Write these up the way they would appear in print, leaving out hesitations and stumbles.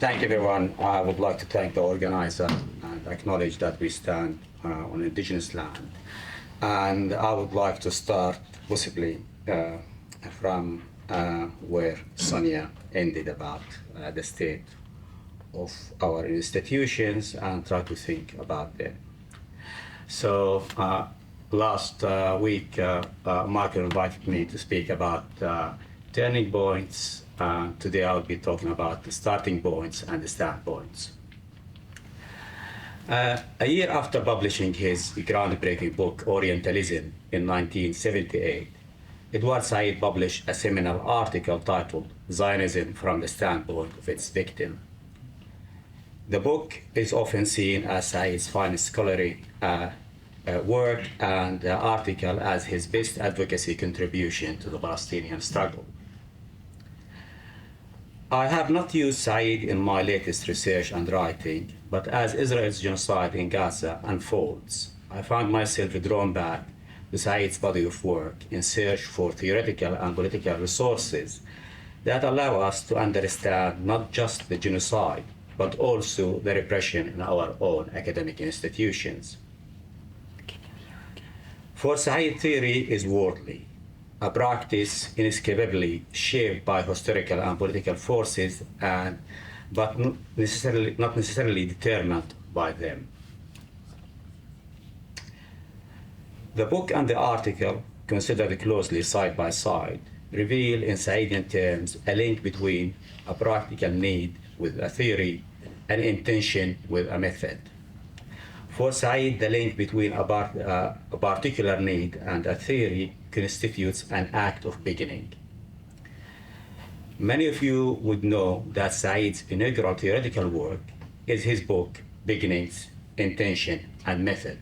Thank everyone. I would like to thank the organizer and acknowledge that we stand on indigenous land. And I would like to start possibly from where Sonia ended about the state of our institutions and try to think about them. So last week, Michael invited me to speak about turning points. Today I'll be talking about the starting points and the standpoints. A year after publishing his groundbreaking book, Orientalism, in 1978, Edward Said published a seminal article titled Zionism from the Standpoint of Its Victim. The book is often seen as Said's finest scholarly work and the article as his best advocacy contribution to the Palestinian struggle. I have not used Said in my latest research and writing, but as Israel's genocide in Gaza unfolds, I find myself drawn back to Said's body of work in search for theoretical and political resources that allow us to understand not just the genocide, but also the repression in our own academic institutions. For Said, theory is worldly, a practice inescapably shaped by historical and political forces, but not necessarily determined by them. The book and the article, considered closely side by side, reveal in Saidian terms a link between a practical need with a theory and intention with a method. For Said, the link between a particular need and a theory constitutes an act of beginning. Many of you would know that Said's inaugural theoretical work is his book, Beginnings, Intention, and Method.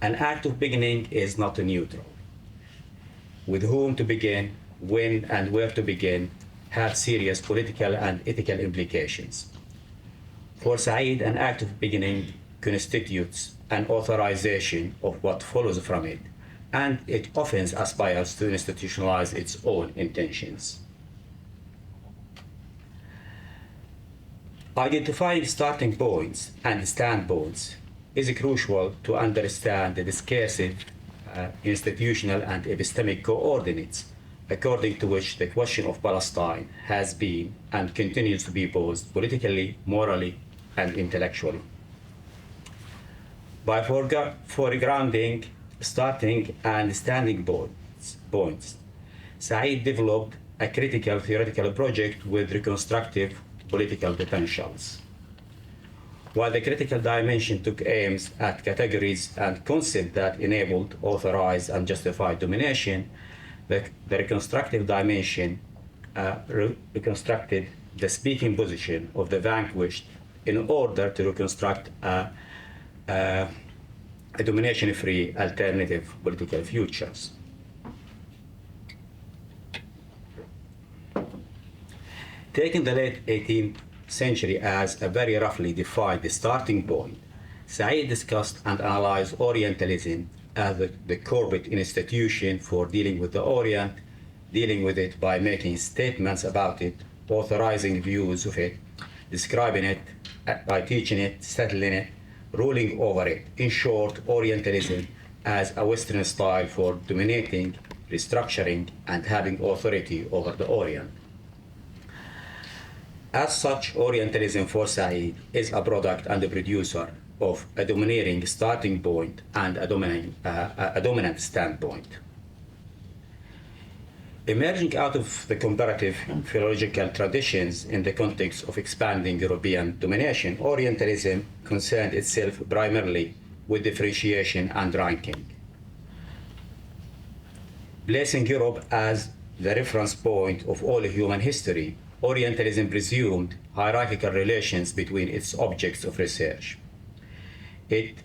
An act of beginning is not neutral. With whom to begin, when and where to begin have serious political and ethical implications. For Said, an act of beginning constitutes an authorization of what follows from it, and it often aspires to institutionalize its own intentions. Identifying starting points and standpoints is crucial to understand the discursive, institutional, and epistemic coordinates according to which the question of Palestine has been and continues to be posed politically, morally, and intellectually. By foregrounding, starting, and standing points, Said developed a critical theoretical project with reconstructive political potentials. While the critical dimension took aims at categories and concepts that enabled, authorized, and justified domination, the reconstructive dimension reconstructed the speaking position of the vanquished in order to reconstruct a domination-free alternative political futures. Taking the late 18th century as a very roughly defined starting point, Said discussed and analyzed Orientalism as the corporate institution for dealing with the Orient, dealing with it by making statements about it, authorizing views of it, describing it, by teaching it, settling it, ruling over it. In short, Orientalism as a Western style for dominating, restructuring, and having authority over the Orient. As such, Orientalism for Said is a product and a producer of a domineering starting point and a dominant standpoint. Emerging out of the comparative philological traditions in the context of expanding European domination, Orientalism concerned itself primarily with differentiation and ranking. Placing Europe as the reference point of all human history, Orientalism presumed hierarchical relations between its objects of research. It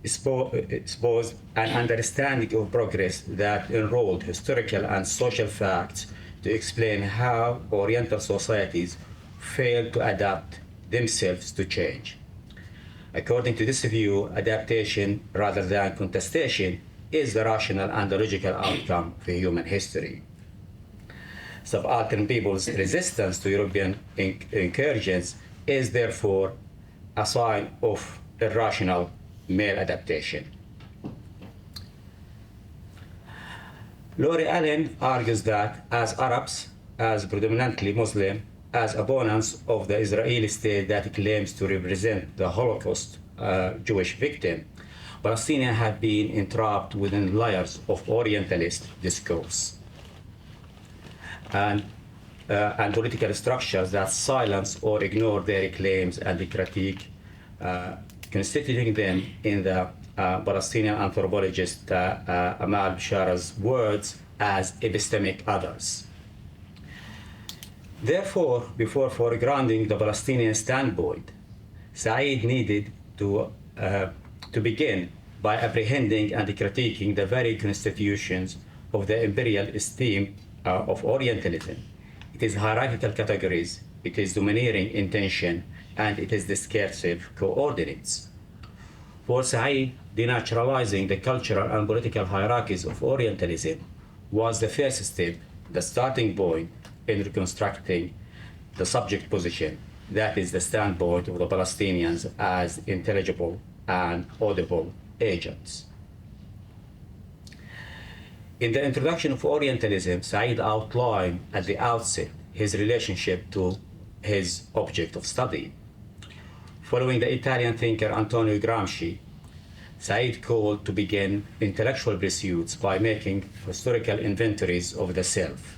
exposed an understanding of progress that enrolled historical and social facts to explain how Oriental societies failed to adapt themselves to change. According to this view, adaptation rather than contestation is the rational and the logical outcome for human history. subaltern people's resistance to European incursions is therefore a sign of irrational male adaptation. Laurie Allen argues that as Arabs, as predominantly Muslim, as opponents of the Israeli state that claims to represent the Holocaust Jewish victim, Palestinians have been entrapped within layers of Orientalist discourse and political structures that silence or ignore their claims and critique, constituting them, in the Palestinian anthropologist Amal Bishara's words, as epistemic others. Therefore, before foregrounding the Palestinian standpoint, Said needed to begin by apprehending and critiquing the very constitutions of the imperial esteem of Orientalism. It is hierarchical categories, it is domineering intention, and it is discursive coordinates. For Said, denaturalizing the cultural and political hierarchies of Orientalism was the first step, the starting point in reconstructing the subject position, that is the standpoint of the Palestinians as intelligible and audible agents. In the introduction of Orientalism, Said outlined at the outset his relationship to his object of study. Following the Italian thinker Antonio Gramsci, Said called to begin intellectual pursuits by making historical inventories of the self.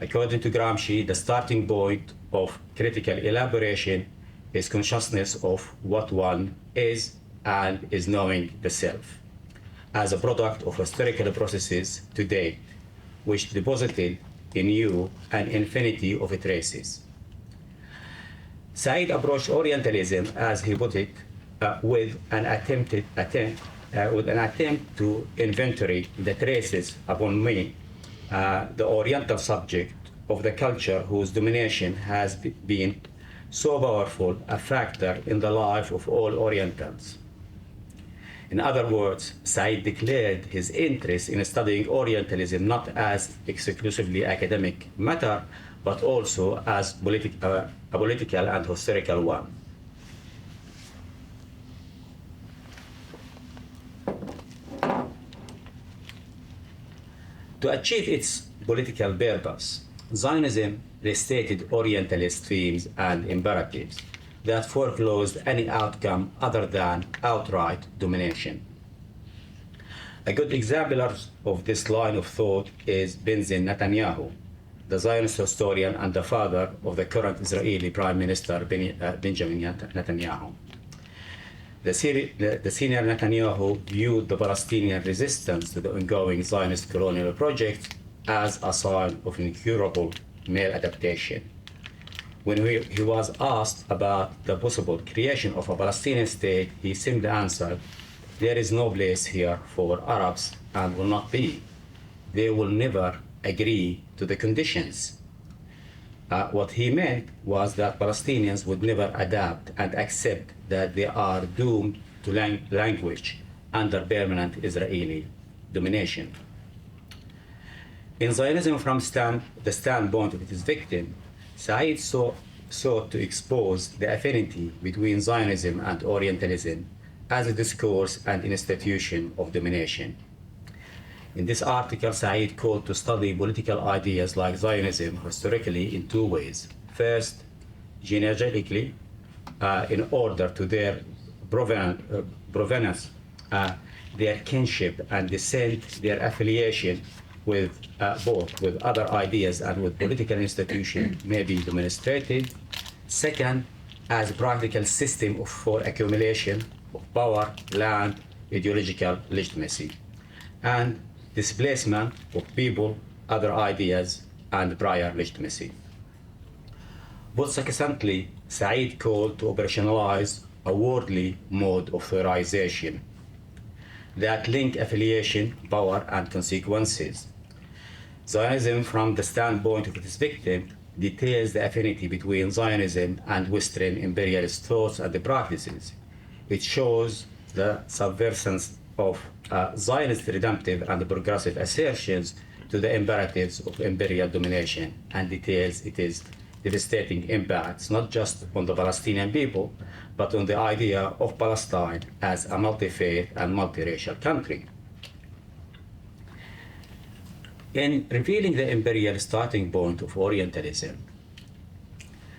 According to Gramsci, the starting point of critical elaboration is consciousness of what one is and is knowing the self, as a product of historical processes to date, which deposited in you an infinity of traces. Said approached Orientalism, as he put it, with an attempt to inventory the traces upon me, the Oriental subject of the culture whose domination has been so powerful a factor in the life of all Orientals. In other words, Said declared his interest in studying Orientalism not as exclusively academic matter, but also as a political and historical one. To achieve its political purpose, Zionism restated Orientalist themes and imperatives that foreclosed any outcome other than outright domination. A good exemplar of this line of thought is Benjamin Netanyahu, the Zionist historian and the father of the current Israeli Prime Minister Benjamin Netanyahu. The senior Netanyahu viewed the Palestinian resistance to the ongoing Zionist colonial project as a sign of incurable male adaptation. When he was asked about the possible creation of a Palestinian state, he simply answered, "There is no place here for Arabs and will not be. They will never agree to the conditions." What he meant was that Palestinians would never adapt and accept that they are doomed to languish under permanent Israeli domination. In Zionism from the standpoint of its victim, Said sought to expose the affinity between Zionism and Orientalism as a discourse and institution of domination. In this article, Said called to study political ideas like Zionism historically in two ways. First, genealogically, in order to their provenance, their kinship and descent, their affiliation with both with other ideas and with political institutions may be demonstrated. Second, as a practical system for accumulation of power, land, ideological legitimacy, and displacement of people, other ideas, and prior legitimacy. Both succinctly, Said called to operationalize a worldly mode of theorization that link affiliation, power, and consequences. Zionism, from the standpoint of its victim, details the affinity between Zionism and Western imperialist thoughts and the practices. It shows the subversions of Zionist redemptive and progressive assertions to the imperatives of imperial domination and details its devastating impacts, not just on the Palestinian people, but on the idea of Palestine as a multi-faith and multiracial country. In revealing the imperial starting point of Orientalism,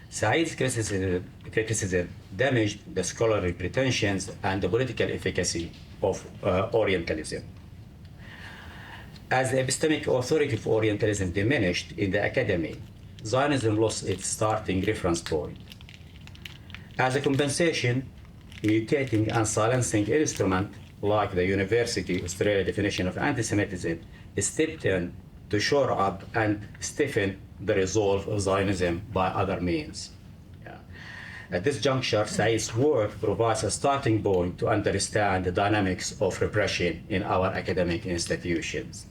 Said's criticism damaged the scholarly pretensions and the political efficacy of Orientalism. As the epistemic authority of Orientalism diminished in the academy, Zionism lost its starting reference point. As a compensation, mutating and silencing instrument like the University Australia definition of anti-Semitism stepped in to shore up and stiffen the resolve of Zionism by other means. At this juncture, Said's work provides a starting point to understand the dynamics of repression in our academic institutions.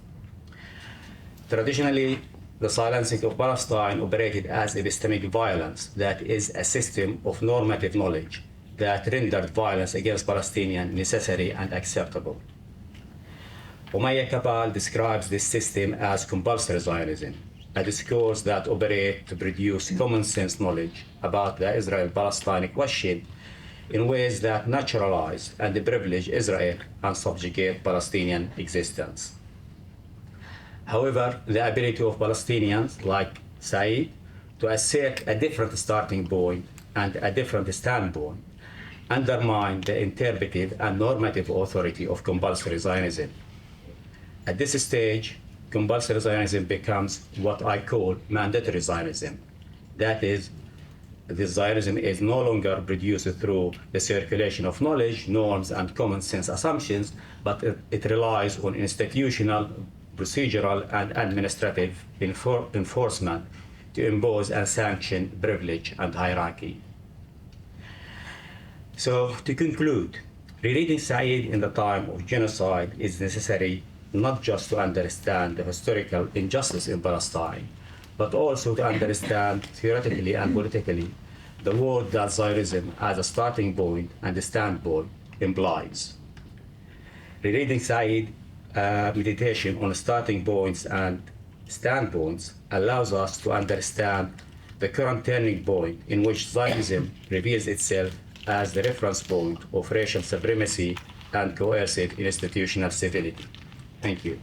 Traditionally, the silencing of Palestine operated as epistemic violence, that is, a system of normative knowledge that rendered violence against Palestinians necessary and acceptable. Umayya Kabal describes this system as compulsory Zionism, a discourse that operates to produce common sense knowledge about the Israel-Palestine question in ways that naturalize and privilege Israel and subjugate Palestinian existence. However, the ability of Palestinians like Said to assert a different starting point and a different standpoint undermine the interpretive and normative authority of compulsory Zionism. At this stage, compulsory Zionism becomes what I call mandatory Zionism. That is, this Zionism is no longer produced through the circulation of knowledge, norms, and common sense assumptions, but it relies on institutional, procedural, and administrative enforcement to impose and sanction privilege and hierarchy. So, to conclude, rereading Said in the time of genocide is necessary not just to understand the historical injustice in Palestine, but also to understand theoretically and politically the world that Zionism as a starting point and a standpoint implies. Rereading Said meditation on starting points and standpoints allows us to understand the current turning point in which Zionism reveals itself as the reference point of racial supremacy and coercive institutional civility. Thank you.